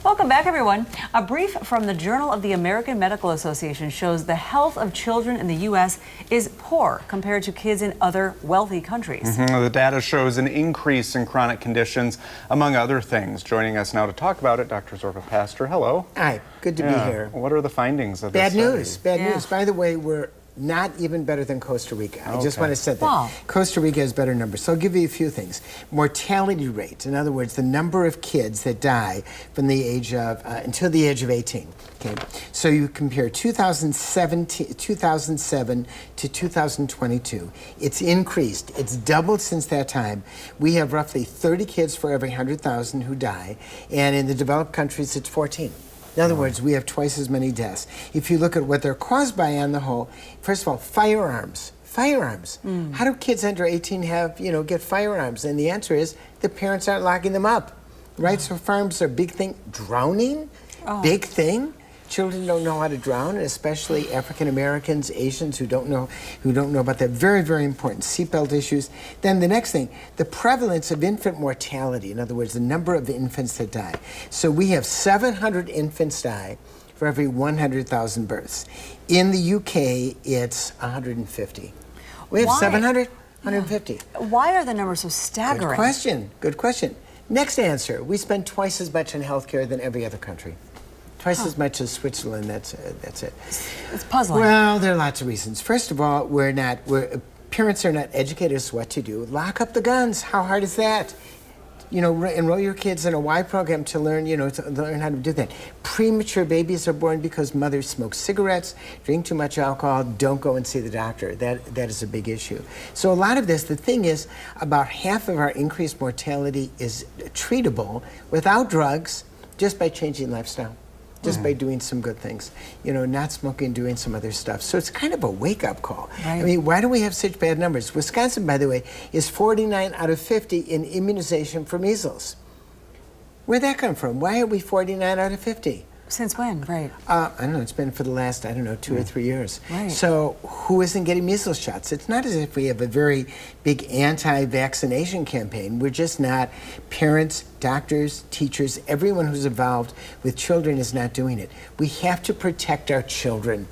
Welcome back, everyone. A brief from the Journal of the American Medical Association shows the health of children in the U.S. is poor compared to kids in other wealthy countries. The data shows an increase in chronic conditions, among other things. Joining us now to talk about it, Dr. Zorba Pastor. Hello. Hi, good to be here. What are the findings of this Bad study? news, bad news. By the way, we're not even better than Costa Rica. I just want to say that. Wow. Costa Rica has better numbers. So I'll give you a few things. Mortality rate, in other words, the number of kids that die from the age of, until the age of 18. Okay. So you compare 2007 to 2022. It's increased. It's doubled since that time. We have roughly 30 kids for every 100,000 who die. And in the developed countries, it's 14. In other words, we have twice as many deaths. If you look at what they're caused by on the whole, first of all, firearms. Firearms. How do kids under 18 get firearms? And the answer is the parents aren't locking them up, right? So firearms are a big thing. Drowning, big thing. Children don't know how to drown, and especially African Americans, Asians who don't know about that. Very, very important. Seatbelt issues. Then the next thing, the prevalence of infant mortality. In other words, the number of infants that die. So we have 700 infants die for every 100,000 births. In the UK, it's 150. We have 700, 150. Why are the numbers so staggering? Good question. Good question. Next answer. We spend twice as much on healthcare than every other country. Twice as much as Switzerland, that's it. It's puzzling. Well, there are lots of reasons. First of all, parents are not educated as to what to do. Lock up the guns. How hard is that? Enroll your kids in a Y program to learn, to learn how to do that. Premature babies are born because mothers smoke cigarettes, drink too much alcohol, don't go and see the doctor. That is a big issue. So a lot of this, the thing is, about half of our increased mortality is treatable without drugs, just by changing lifestyle. Just by doing some good things, not smoking, doing some other stuff. So it's kind of a wake-up call. Right. I mean, why do we have such bad numbers? Wisconsin, by the way, is 49 out of 50 in immunization for measles. Where'd that come from? Why are we 49 out of 50? Since when? Right. I don't know. It's been for the last, 2 or 3 years. Right. So who isn't getting measles shots? It's not as if we have a very big anti-vaccination campaign. We're just not. Parents, doctors, teachers, everyone who's involved with children is not doing it. We have to protect our children.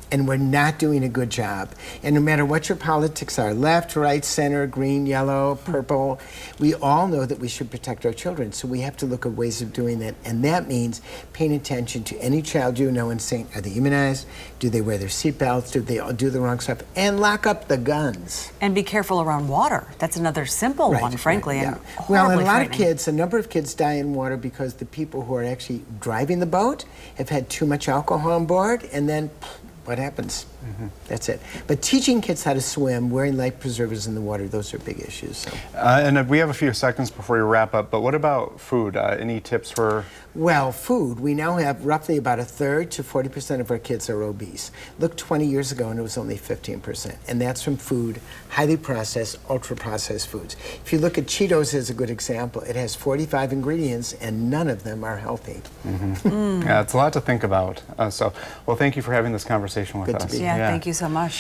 And we're not doing a good job. And no matter what your politics are, left, right, center, green, yellow, purple, we all know that we should protect our children. So we have to look at ways of doing that. And that means paying attention to any child you know and saying, are they immunized? Do they wear their seatbelts? Do they do the wrong stuff? And lock up the guns. And be careful around water. That's another simple one, frankly. Right, And well, and a number of kids die in water because the people who are actually driving the boat have had too much alcohol on board, and then what happens? That's it. But teaching kids how to swim, wearing life preservers in the water, those are big issues. So. And we have a few seconds before we wrap up, but what about food? Any tips for? Well, food. We now have roughly about 1/3 to 40% of our kids are obese. Look, 20 years ago, and it was only 15%. And that's from food, highly processed, ultra-processed foods. If you look at Cheetos as a good example, it has 45 ingredients, and none of them are healthy. Yeah, it's a lot to think about. Well, thank you for having this conversation with us. Good to be here. Yeah, thank you so much.